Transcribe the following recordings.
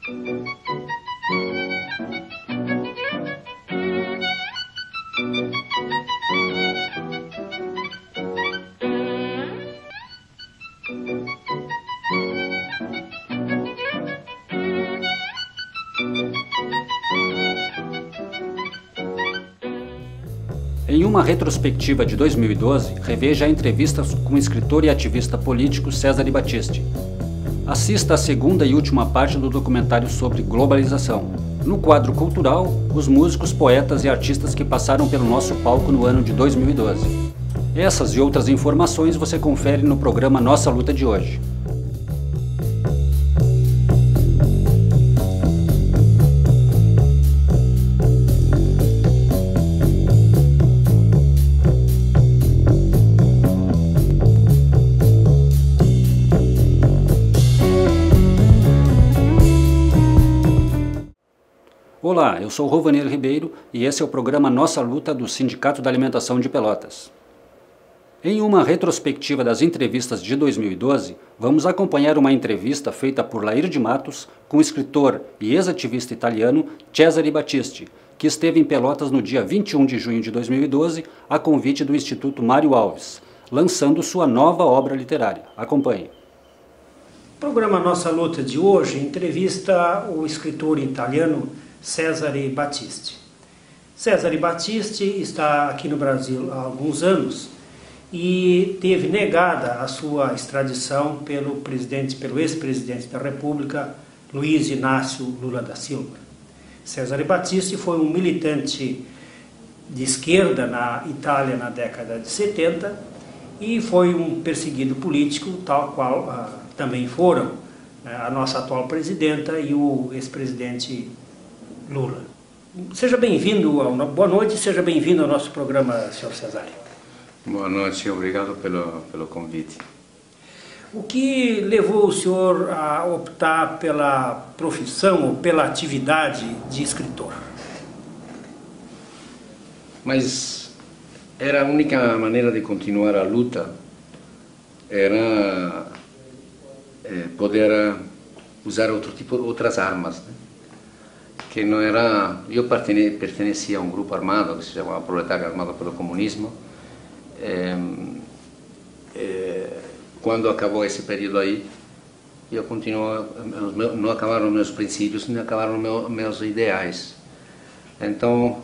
Em uma retrospectiva de 2012, reveja a entrevista com o escritor e ativista político Cesare Battisti. Assista a segunda e última parte do documentário sobre globalização. No quadro cultural, os músicos, poetas e artistas que passaram pelo nosso palco no ano de 2012. Essas e outras informações você confere no programa Nossa Luta de hoje. Olá, eu sou Rovaneiro Ribeiro e esse é o programa Nossa Luta do Sindicato da Alimentação de Pelotas. Em uma retrospectiva das entrevistas de 2012, vamos acompanhar uma entrevista feita por Lair de Matos com o escritor e ex-ativista italiano Cesare Battisti, que esteve em Pelotas no dia 21 de junho de 2012, a convite do Instituto Mário Alves, lançando sua nova obra literária. Acompanhe. O programa Nossa Luta de hoje entrevista o escritor italiano Cesare Battisti. Cesare Battisti está aqui no Brasil há alguns anos e teve negada a sua extradição pelo ex-presidente da República, Luiz Inácio Lula da Silva. Cesare Battisti foi um militante de esquerda na Itália na década de 70 e foi um perseguido político, tal qual também foram a nossa atual presidenta e o ex-presidente Lula. Seja bem-vindo, boa noite, seja bem-vindo ao nosso programa, Sr. Cesare. Boa noite, obrigado pelo convite. O que levou o senhor a optar pela profissão ou pela atividade de escritor? Mas era a única maneira de continuar a luta, era poder usar outras armas, né? Que não era. Eu pertencia a um grupo armado que se chamava Proletário Armado pelo Comunismo. Quando acabou esse período aí, eu continuo, não acabaram meus princípios, nem acabaram meus ideais. Então,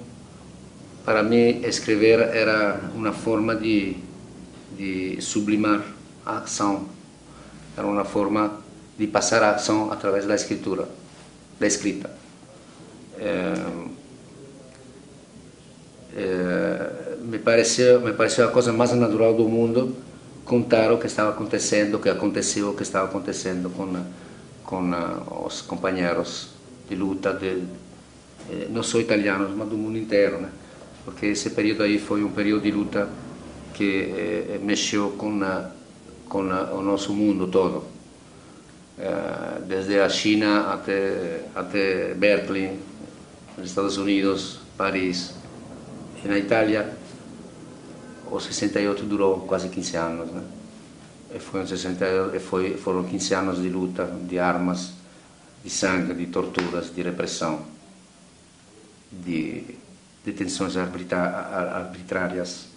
para mim, escrever era uma forma de sublimar a ação, era uma forma de passar a ação através da escritura, da escrita. Me pareceu a coisa mais natural do mundo contar o que estava acontecendo, o que aconteceu, o que estava acontecendo com os companheiros de luta, não só italianos, mas do mundo inteiro, né? Porque esse período aí foi um período de luta que mexeu com o nosso mundo todo, desde a China até Berkeley, nos Estados Unidos, Paris. E na Itália, o 68 durou quase 15 anos, né? Foram 15 anos de luta, de armas, de sangue, de torturas, de repressão, de detenções arbitrárias.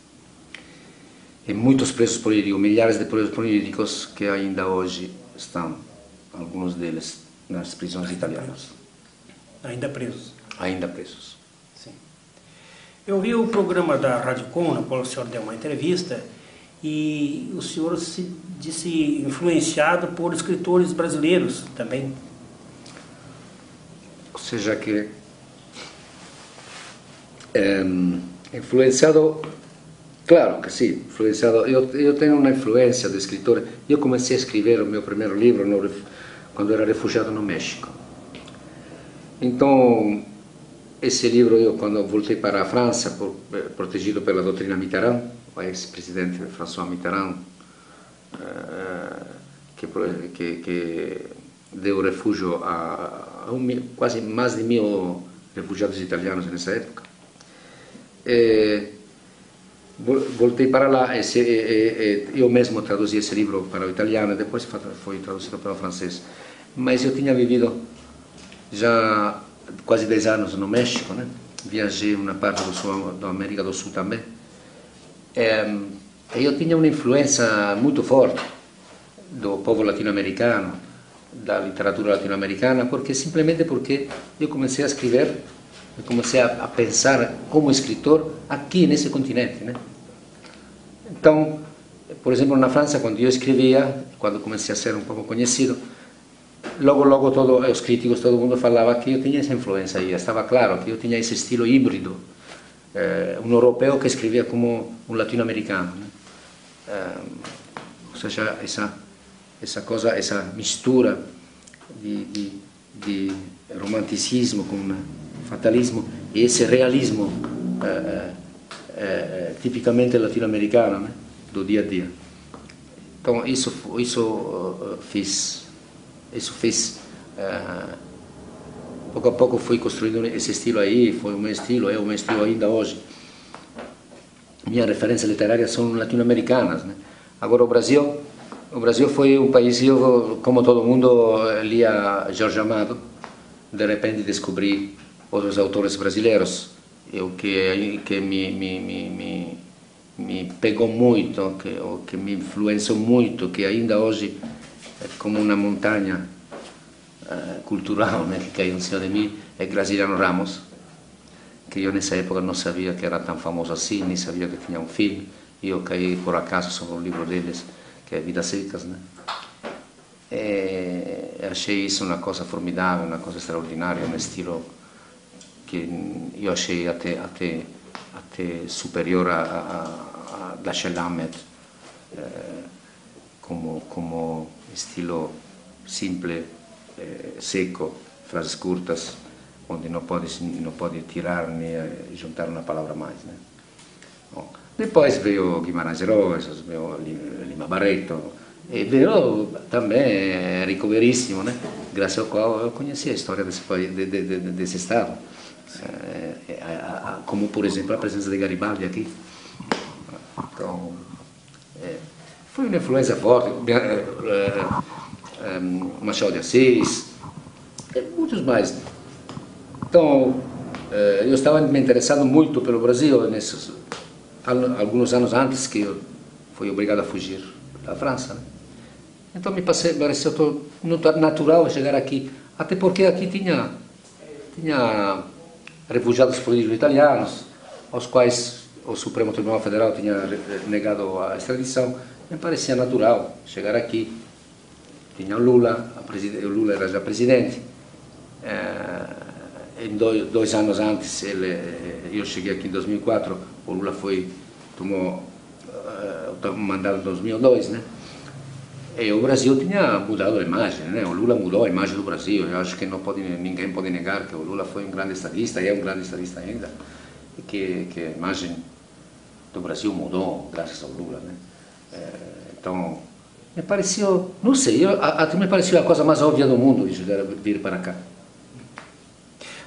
E muitos presos políticos, milhares de presos políticos que ainda hoje estão, alguns deles, nas prisões italianas. Ainda presos? Ainda presos. Sim. Eu vi o programa da Rádio Com, no qual o senhor deu uma entrevista, e o senhor se disse influenciado por escritores brasileiros também. Ou seja que influenciado, claro que sim, influenciado. Eu tenho uma influência de escritor. Eu comecei a escrever o meu primeiro livro quando era refugiado no México. Então, esse livro, quando voltei para a França, protegido pela doutrina Mitterrand, o ex-presidente François Mitterrand, que deu refúgio a quase mais de 1000 refugiados italianos nessa época. Voltei para lá, eu mesmo traduzi esse livro para o italiano, depois foi traduzido para o francês. Mas eu tinha vivido já quase 10 anos no México, né? Viajei uma parte da América do Sul também. Eu tinha uma influência muito forte do povo latino-americano, da literatura latino-americana, simplesmente porque eu comecei a escrever, eu comecei a pensar como escritor aqui nesse continente, né? Então, por exemplo, na França, quando eu escrevia, quando comecei a ser um pouco conhecido, logo todos os críticos, todo mundo falava que eu tinha essa influência aí, estava claro que eu tinha esse estilo híbrido, um europeu que escrevia como um latino-americano, né? Ou seja, essa mistura de romanticismo com fatalismo e esse realismo tipicamente latino-americano, né? Do dia a dia. Então isso fez pouco a pouco fui construindo esse estilo aí, foi o meu estilo, é o meu estilo ainda hoje. Minhas referências literárias são latino-americanas, né? Agora o Brasil foi um país, eu, como todo mundo, lia Jorge Amado, de repente descobri outros autores brasileiros, o que me pegou muito, que me influenciou muito, que ainda hoje é como uma montanha cultural, né, que caiu em cima de mim, é Graciliano Ramos, que eu nessa época não sabia que era tão famoso assim, nem sabia que tinha um filme, e eu caí por acaso sobre um livro deles, que é Vidas Secas, né? Achei isso uma coisa formidável, uma coisa extraordinária, um estilo que eu achei até superior a Dashiell Hammett, como estilo simples, seco, frases curtas, onde não pode tirar nem juntar uma palavra mais, né? Bom, depois veio Guimarães Rosa, veio Lima Barreto, e veio também Enrico Veríssimo, né? Graças ao qual eu conheci a história desse estado, como por exemplo a presença de Garibaldi aqui. Então, foi uma influência forte, Machado de Assis, muitos mais. Então, eu estava me interessando muito pelo Brasil alguns anos antes que eu fui obrigado a fugir da França, né? Então me pareceu natural chegar aqui, até porque aqui tinha refugiados políticos italianos, aos quais o Supremo Tribunal Federal tinha negado a extradição. Me parecia natural chegar aqui. Tinha o Lula era já presidente. Dois anos antes, eu cheguei aqui em 2004, o Lula tomou o mandato em 2002, né? E o Brasil tinha mudado a imagem, né? O Lula mudou a imagem do Brasil. Eu acho que ninguém pode negar que o Lula foi um grande estadista, e é um grande estadista ainda, e que a imagem do Brasil mudou graças ao Lula, né? Então, me pareceu, não sei, até me pareceu a coisa mais óbvia do mundo vir para cá.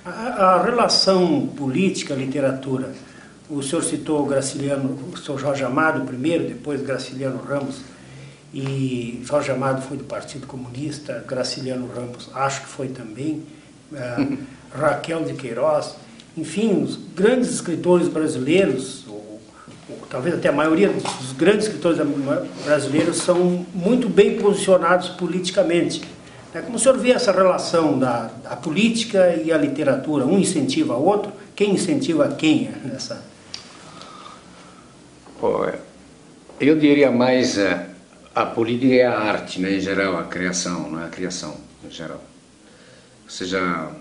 A relação política-literatura, o senhor citou o senhor Jorge Amado primeiro, depois Graciliano Ramos, e Jorge Amado foi do Partido Comunista, Graciliano Ramos acho que foi também, Raquel de Queiroz, enfim, os grandes escritores brasileiros, ou talvez até a maioria dos grandes escritores brasileiros são muito bem posicionados politicamente. Como o senhor vê essa relação da política e a literatura? Um incentiva o outro? Quem incentiva quem nessa? Eu diria mais a política e a arte, né, em geral, a criação, né, a criação em geral. Ou seja,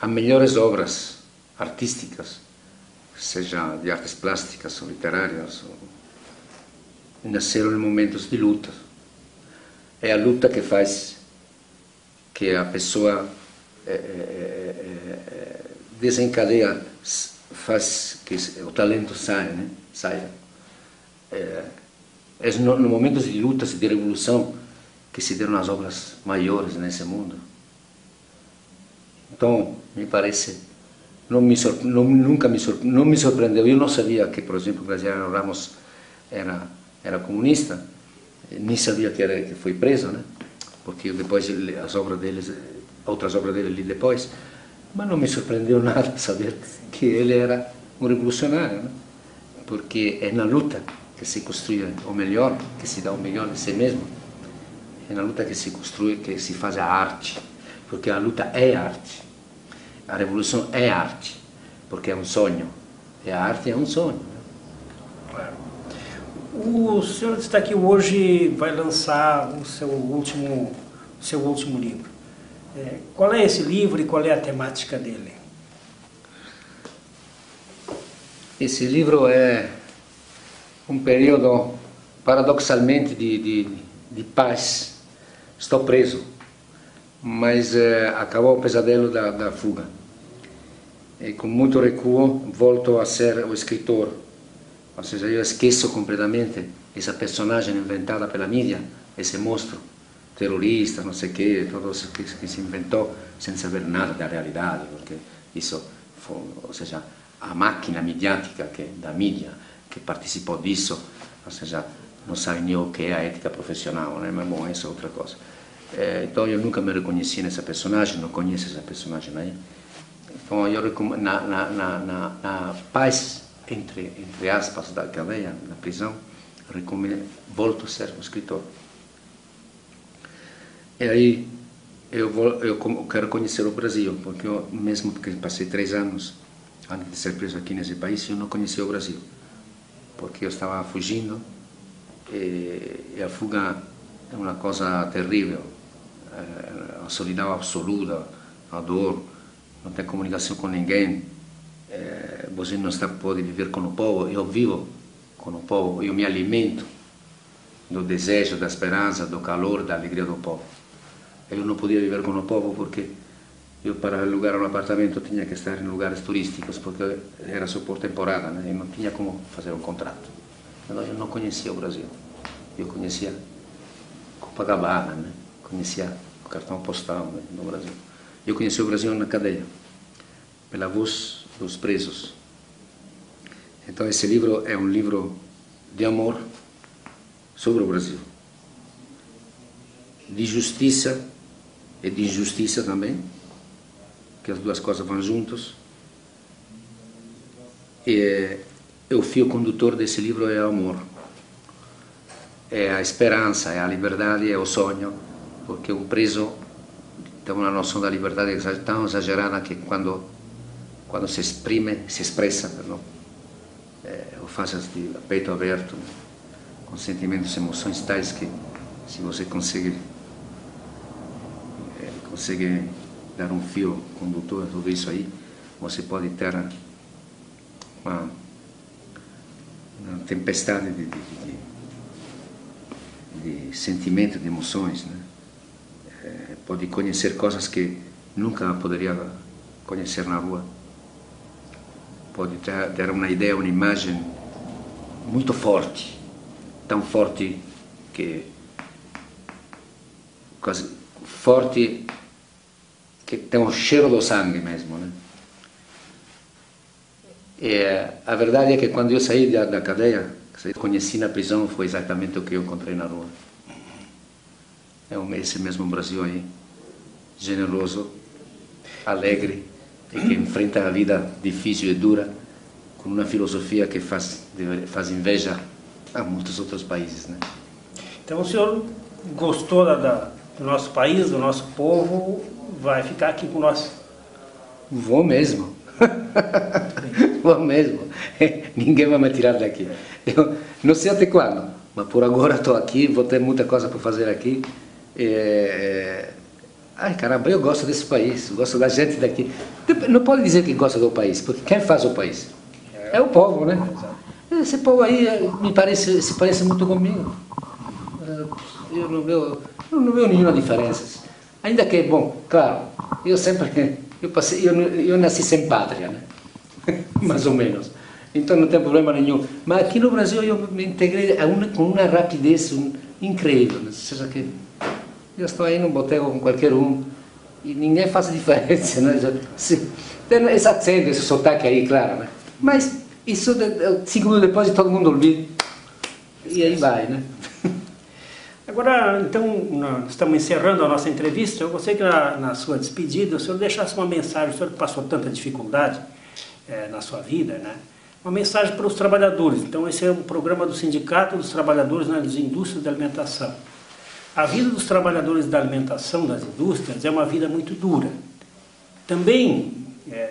as melhores obras artísticas, seja de artes plásticas ou literárias, nasceram em momentos de luta. É a luta que faz que a pessoa desencadeia, faz que o talento saia, né? É nos momentos de lutas e de revolução que se deram as obras maiores nesse mundo. Então, me parece, não me surpreendeu. Eu não sabia que, por exemplo, Graciliano Ramos era comunista, nem sabia que foi preso, né? Porque depois as obras deles outras obras dele li depois, mas não me surpreendeu nada saber que ele era um revolucionário, né? Porque é na luta que se construi o melhor, que se dá o melhor de si mesmo, é na luta que se construi, que se faz a arte, porque a luta é arte, a revolução é arte, porque é um sonho, e a arte é um sonho. Claro. O senhor está aqui hoje, vai lançar o seu último livro. Qual é esse livro e qual é a temática dele? Esse livro é um período, paradoxalmente, de paz. Estou preso, mas acabou o pesadelo da fuga. E com muito recuo volto a ser o escritor. Ou seja, eu esqueço completamente essa personagem inventada pela mídia, esse monstro terrorista, não sei o que, tudo isso que se inventou sem saber nada da realidade, porque isso foi, ou seja, a máquina mediática da mídia que participou disso, ou seja, não sabe nem o que é a ética profissional, né? Mas bom, isso é outra coisa. Então eu nunca me reconheci nessa personagem, não conheço essa personagem aí. Então eu na paz, entre aspas, da cadeia, da prisão, volto a ser um escritor. E aí eu quero conhecer o Brasil, porque eu, mesmo que passei 3 anos antes de ser preso aqui nesse país, eu não conhecia o Brasil, porque eu estava fugindo e a fuga é uma coisa terrível, a solidão absoluta, a dor, não tem comunicação com ninguém, você não pode viver com o povo. Eu vivo com o povo, eu me alimento do desejo, da esperança, do calor, da alegria do povo. Eu não podia viver com o povo porque eu, para alugar um apartamento, tinha que estar em lugares turísticos, porque era só por temporada, né? E não tinha como fazer um contrato. Então eu não conhecia o Brasil. Eu conhecia Copacabana, né? Conhecia o cartão postal, né, do Brasil. Eu conheci o Brasil na cadeia, pela voz dos presos. Então esse livro é um livro de amor sobre o Brasil, de justiça e de injustiça também, que as duas coisas vão juntos. E o fio condutor desse livro é o amor, é a esperança, é a liberdade, é o sonho, porque um preso tem uma noção da liberdade tão exagerada que quando se expressa, perdão, o faz de peito aberto, com sentimentos e emoções tais que, se você consegue dar um fio condutor a tudo isso aí, você pode ter uma tempestade de sentimento, de emoções, né? Pode conhecer coisas que nunca poderia conhecer na rua. Pode ter uma ideia, uma imagem muito forte, tão forte que quase forte que tem o cheiro do sangue mesmo, né? E a verdade é que quando eu saí da cadeia, conheci na prisão, foi exatamente o que eu encontrei na rua. É esse mesmo Brasil aí, generoso, alegre, e que enfrenta a vida difícil e dura com uma filosofia que faz inveja a muitos outros países, né? Então o senhor gostou do nosso país, do nosso povo, vai ficar aqui com nós? Vou mesmo. Vou mesmo. Ninguém vai me tirar daqui. Eu não sei até quando, mas por agora estou aqui, vou ter muita coisa para fazer aqui. Ai caramba, eu gosto desse país, gosto da gente daqui. Não pode dizer que gosta do país, porque quem faz o país? É o povo, né? Esse povo aí se parece muito comigo. Eu não vejo nenhuma diferença. Ainda que, bom, claro, eu nasci sem pátria, né? Mais ou menos. Então não tem problema nenhum. Mas aqui no Brasil eu me integrei com uma rapidez incrível. Ou seja, que eu estou aí num boteco com qualquer um e ninguém faz diferença, né? Tem esse acento, esse sotaque aí, claro, né? Mas isso, 5 minutos depois, todo mundo olvida. E aí vai, né? Agora, então, nós estamos encerrando a nossa entrevista. Eu gostaria que na sua despedida o senhor deixasse uma mensagem, o senhor que passou tanta dificuldade na sua vida, né? Uma mensagem para os trabalhadores. Então, esse é um programa do Sindicato dos Trabalhadores nas Indústrias da Alimentação. A vida dos trabalhadores da alimentação, das indústrias, é uma vida muito dura. Também,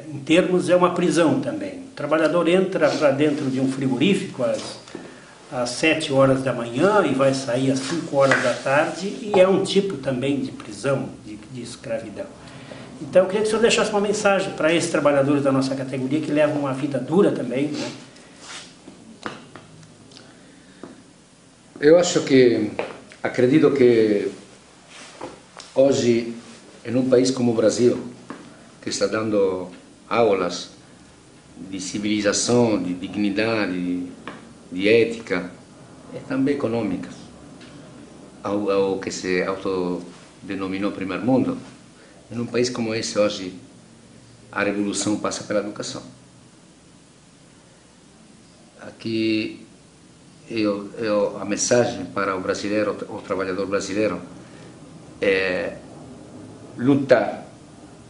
em termos, é uma prisão também. O trabalhador entra para dentro de um frigorífico às 7 horas da manhã e vai sair às 5 horas da tarde, e é um tipo também de prisão, de escravidão. Então, eu queria que o senhor deixasse uma mensagem para esses trabalhadores da nossa categoria que levam uma vida dura também, né? Eu acredito que hoje, em um país como o Brasil, que está dando aulas de civilização, de dignidade, de ética e também econômica, ao que se autodenominou primeiro mundo. Em um país como esse, hoje, a revolução passa pela educação. Aqui, a mensagem para o brasileiro, o trabalhador brasileiro, é lutar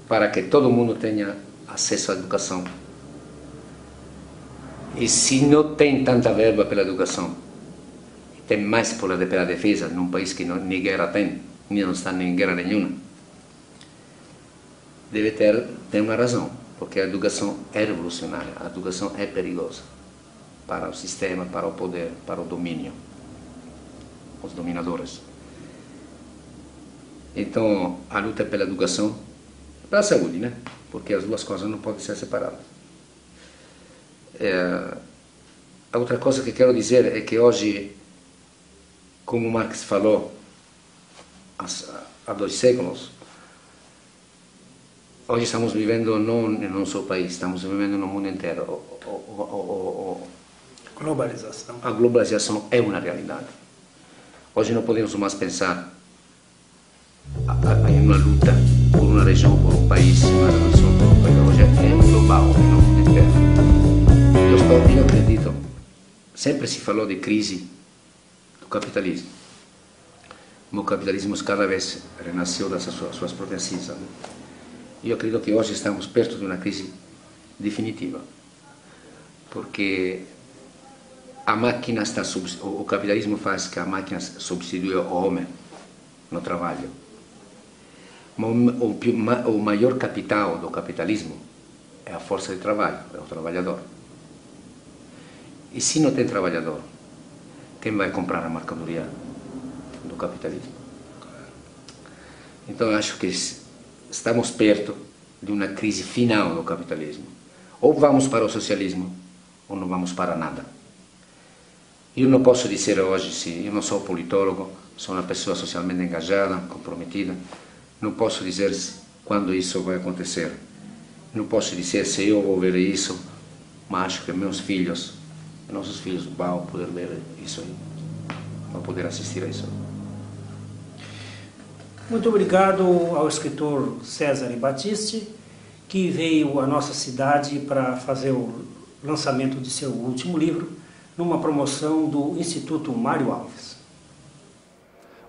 para que todo mundo tenha acesso à educação. E se não tem tanta verba pela educação, tem mais pela defesa, num país que nem guerra tem, nem não está em guerra nenhuma, deve ter uma razão, porque a educação é revolucionária, a educação é perigosa para o sistema, para o poder, para o domínio, os dominadores. Então, a luta é pela educação, para a saúde, né? Porque as duas coisas não podem ser separadas. A outra coisa que quero dizer é que hoje, como Marx falou há 2 séculos, hoje estamos vivendo não em um só país, estamos vivendo no mundo inteiro. Globalização. A globalização é uma realidade. Hoje não podemos mais pensar em uma luta por uma região, por um país, uma revolução por um país. Hoje é global, é no mundo inteiro. Eu acredito, sempre se falou de crise do capitalismo. O capitalismo cada vez renasceu das suas próprias cinzas. E eu acredito que hoje estamos perto de uma crise definitiva, porque a máquina o capitalismo faz que a máquina substitui o homem no trabalho. O maior capital do capitalismo é a força de trabalho, é o trabalhador. E se não tem trabalhador, quem vai comprar a mercadoria do capitalismo? Então eu acho que estamos perto de uma crise final do capitalismo. Ou vamos para o socialismo, ou não vamos para nada. Eu não posso dizer hoje, se eu não sou politólogo, sou uma pessoa socialmente engajada, comprometida, não posso dizer quando isso vai acontecer. Não posso dizer se eu vou ver isso, mas acho que nossos filhos vão poder ver isso aí, vão poder assistir a isso. Muito obrigado ao escritor César Battisti, que veio à nossa cidade para fazer o lançamento de seu último livro, numa promoção do Instituto Mário Alves.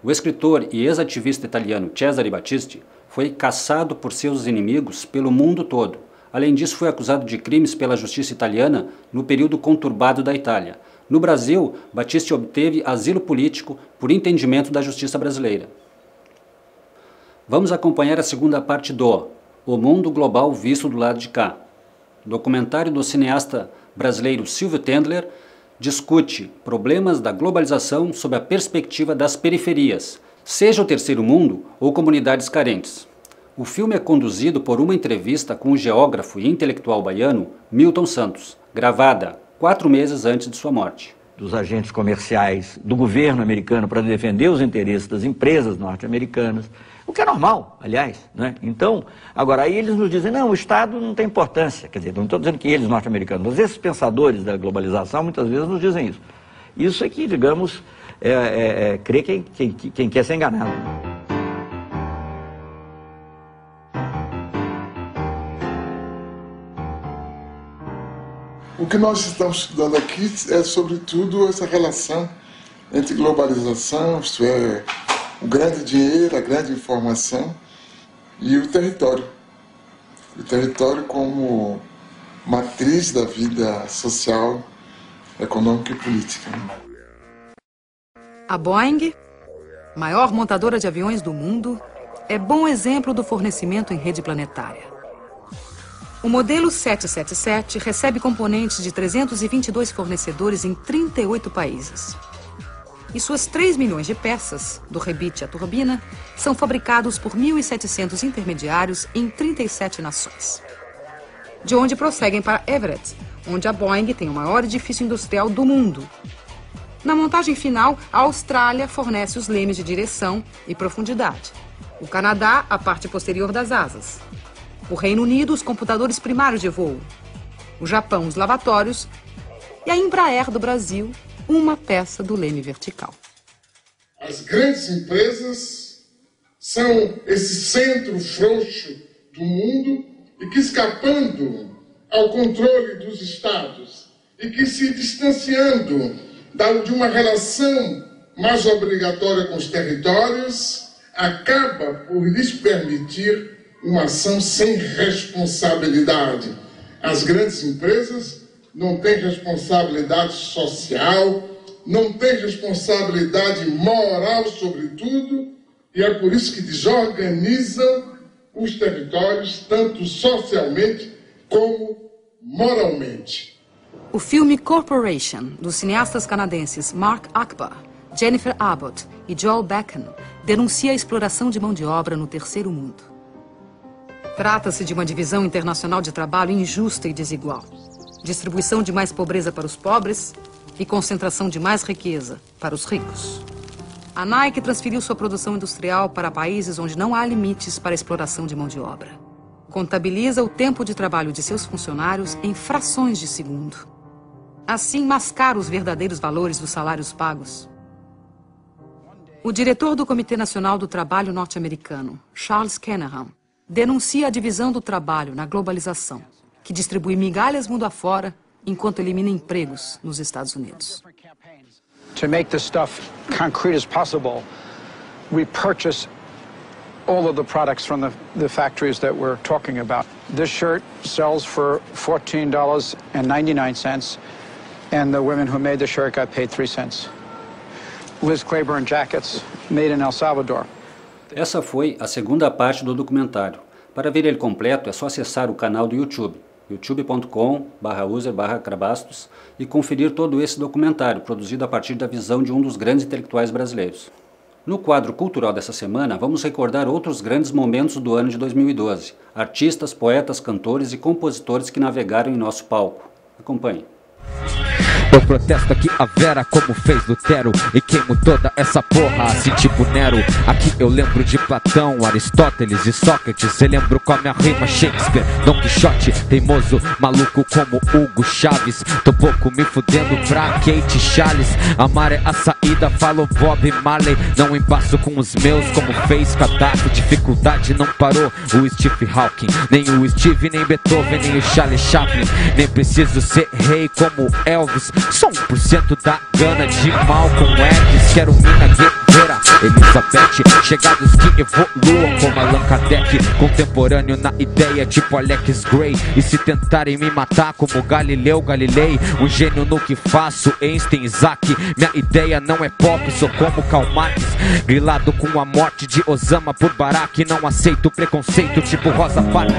O escritor e ex-ativista italiano Cesare Battisti foi caçado por seus inimigos pelo mundo todo. Além disso, foi acusado de crimes pela justiça italiana no período conturbado da Itália. No Brasil, Battisti obteve asilo político por entendimento da justiça brasileira. Vamos acompanhar a segunda parte do O Mundo Global Visto do Lado de Cá. O documentário do cineasta brasileiro Silvio Tendler discute problemas da globalização sob a perspectiva das periferias, seja o terceiro mundo ou comunidades carentes. O filme é conduzido por uma entrevista com o geógrafo e intelectual baiano Milton Santos, gravada 4 meses antes de sua morte. Dos agentes comerciais do governo americano para defender os interesses das empresas norte-americanas, o que é normal, aliás, né? Então, agora aí eles nos dizem, não, o Estado não tem importância, quer dizer, não estou dizendo que eles norte-americanos, mas esses pensadores da globalização muitas vezes nos dizem isso. Isso é que, digamos, crê quem quer ser enganado. O que nós estamos estudando aqui é, sobretudo, essa relação entre globalização, isto é, o grande dinheiro, a grande informação, e o território. O território como matriz da vida social, econômica e política. A Boeing, maior montadora de aviões do mundo, é bom exemplo do fornecimento em rede planetária. O modelo 777 recebe componentes de 322 fornecedores em 38 países. E suas 3 milhões de peças, do rebite à turbina, são fabricados por 1.700 intermediários em 37 nações. De onde prosseguem para Everett, onde a Boeing tem o maior edifício industrial do mundo. Na montagem final, a Austrália fornece os lemes de direção e profundidade. O Canadá, a parte posterior das asas. O Reino Unido, os computadores primários de voo. O Japão, os lavatórios. E a Embraer do Brasil, uma peça do leme vertical. As grandes empresas são esse centro frouxo do mundo e que, escapando ao controle dos estados e que se distanciando de uma relação mais obrigatória com os territórios, acaba por lhes permitir uma ação sem responsabilidade. As grandes empresas não têm responsabilidade social, não têm responsabilidade moral sobre tudo, e é por isso que desorganizam os territórios, tanto socialmente como moralmente. O filme Corporation, dos cineastas canadenses Mark Akbar, Jennifer Abbott e Joel Beckham, denuncia a exploração de mão de obra no terceiro mundo. Trata-se de uma divisão internacional de trabalho injusta e desigual. Distribuição de mais pobreza para os pobres e concentração de mais riqueza para os ricos. A Nike transferiu sua produção industrial para países onde não há limites para a exploração de mão de obra. Contabiliza o tempo de trabalho de seus funcionários em frações de segundo. Assim, mascara os verdadeiros valores dos salários pagos. O diretor do Comitê Nacional do Trabalho norte-americano, Charles Kenneham, denuncia a divisão do trabalho na globalização, que distribui migalhas mundo afora enquanto elimina empregos nos Estados Unidos. To make this stuff concrete as possible, we purchase all of the products from the factories that we're talking about. This shirt sells for $14.99, and the women who made the shirt got paid 3 cents. Liz Claiborne jackets made in El Salvador. Essa foi a segunda parte do documentário. Para ver ele completo é só acessar o canal do YouTube, youtube.com/user/Crabastos, e conferir todo esse documentário, produzido a partir da visão de um dos grandes intelectuais brasileiros. No quadro cultural dessa semana, vamos recordar outros grandes momentos do ano de 2012, artistas, poetas, cantores e compositores que navegaram em nosso palco. Acompanhe. Eu protesto aqui a Vera como fez Lutero e queimo toda essa porra assim tipo Nero. Aqui eu lembro de Platão, Aristóteles e Sócrates. Eu lembro com a minha rima Shakespeare, Don Quixote, teimoso, maluco como Hugo Chaves. Tô pouco me fudendo pra Kate Charles. Amar é a saída, falou Bob Marley. Não embaço com os meus como fez Gaddafi. Dificuldade não parou o Steve Hawking, nem o Steve, nem Beethoven, nem o Charlie Chaplin. Nem preciso ser rei como Elvis. Só 1% da gana de Malcolm X. Quero mina guerreira, Elizabeth. Chegados que evoluam como Allan Kardec. Contemporâneo na ideia tipo Alex Gray. E se tentarem me matar como Galileu Galilei, um gênio no que faço, Einstein, Isaac. Minha ideia não é pop, sou como Karl Marx. Grilado com a morte de Osama por Barack. Não aceito preconceito tipo Rosa Parks.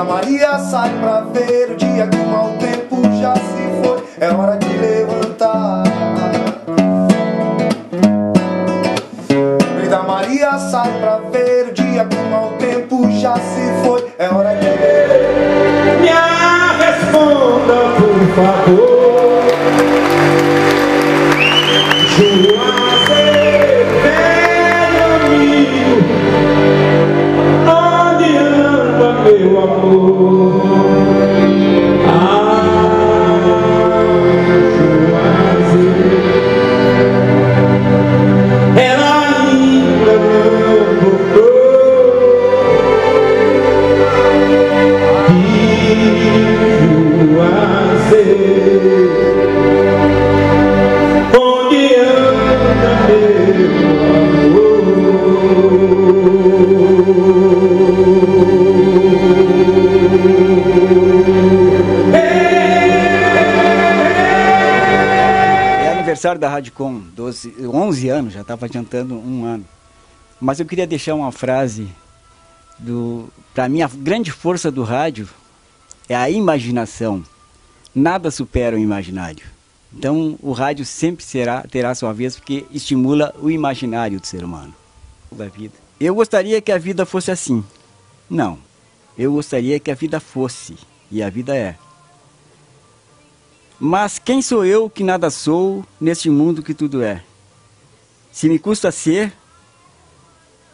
Maria, sai pra ver o dia que o mau tempo já se foi. É hora de levantar. Preta Maria, sai pra ver o dia que o mau tempo já se foi. É hora de levantar. Da Radicom, 11 anos, já estava adiantando um ano. Mas eu queria deixar uma frase para mim, a grande força do rádio é a imaginação. Nada supera o imaginário. Então o rádio sempre terá sua vez, porque estimula o imaginário do ser humano. Da vida. Eu gostaria que a vida fosse assim. Não. Eu gostaria que a vida fosse. E a vida é. Mas quem sou eu que nada sou neste mundo que tudo é? Se me custa ser,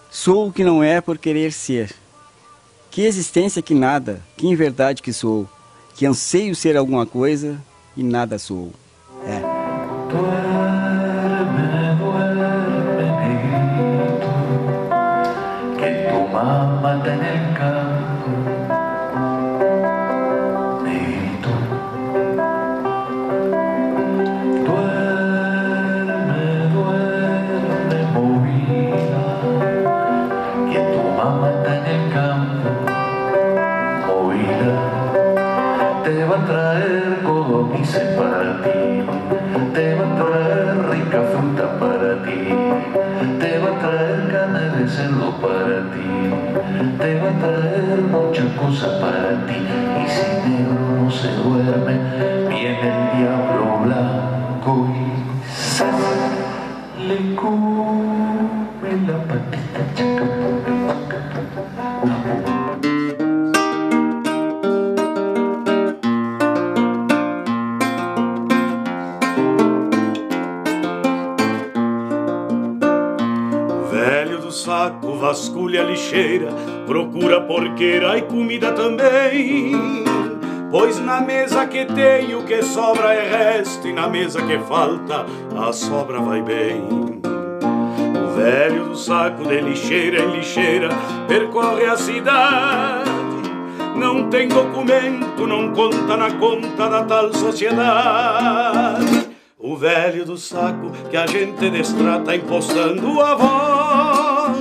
sou o que não é por querer ser. Que existência que nada, que em verdade que sou, que anseio ser alguma coisa e nada sou. Duerme, duerme, negrito, que tu mamá está en el campo. Negrito, duerme, duerme, movida, que tu mamá está en el campo. Movida, te va a traer codornices para ti. Te va a traer rica fruta para ti, te va a traer carne de cerdo para ti, te va a traer muchas cosas para ti. Y si negro no se duerme, viene el diablo blanco y ¡zas! Le come la patita chaca. Saco, vasculha a lixeira, procura porqueira e comida também. Pois na mesa que tem o que sobra é resto, e na mesa que falta a sobra vai bem. O velho do saco de lixeira em lixeira percorre a cidade, não tem documento, não conta na conta da tal sociedade. O velho do saco que a gente destrata impostando a voz,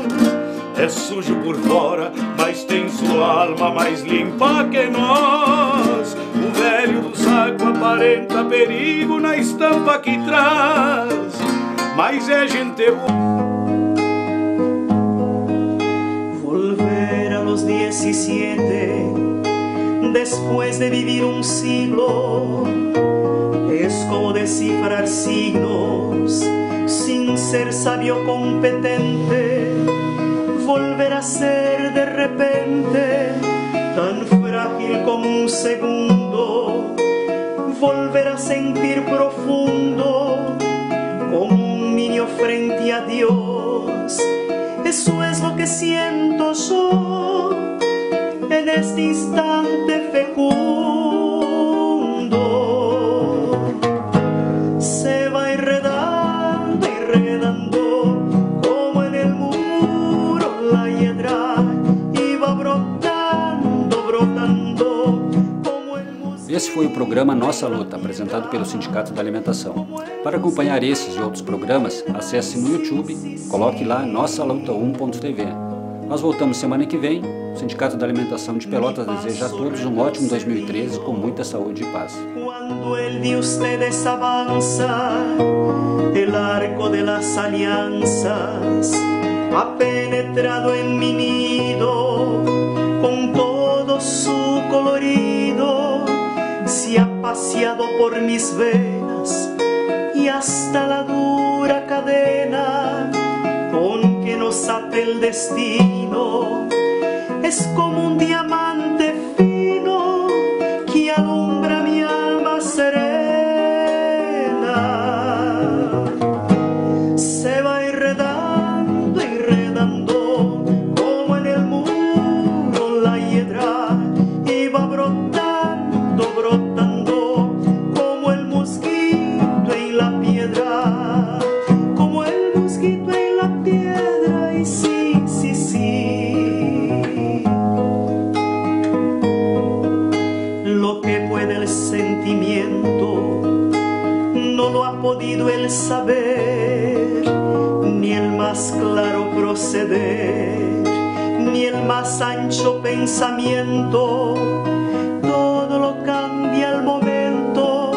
é sujo por fora, mas tem sua alma mais limpa que nós. O velho do saco aparenta perigo na estampa que traz, mas é gente boa. Volver a los 17, después de vivir un siglo, es como descifrar signos sin ser sabio competente. Volver a ser de repente tan frágil como un segundo. Volver a sentir profundo como un niño frente a Dios. Eso es lo que siento yo en este instante fecundo. Se va enredando, enredando, como en el muro la hiedra, y va brotando, brotando, como el músico. Esse foi o programa Nossa Luta, apresentado pelo Sindicato da Alimentação. Para acompanhar esses e outros programas, acesse no YouTube, coloque lá nossaluta1.tv. Nós voltamos semana que vem. O Sindicato da Alimentação de Pelotas deseja a todos um ótimo 2013 com muita saúde e paz. Cuando el de ustedes avanza, el arco de las alianzas ha penetrado en mi nido con todo su colorido, se ha paseado por mis venas y hasta la dura cadena con que nos ata el destino. Es como un diamante fino que alumbra mi alma serena. va brotando, brotando, como el mosquito en la piedra, como el mosquito en la piedra, y sí, sí, sí. Lo que puede el sentimiento no lo ha podido el saber, ni el más claro proceder, ni el más ancho pensamiento. Todo lo cambia al momento,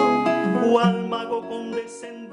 cual mago condescendiente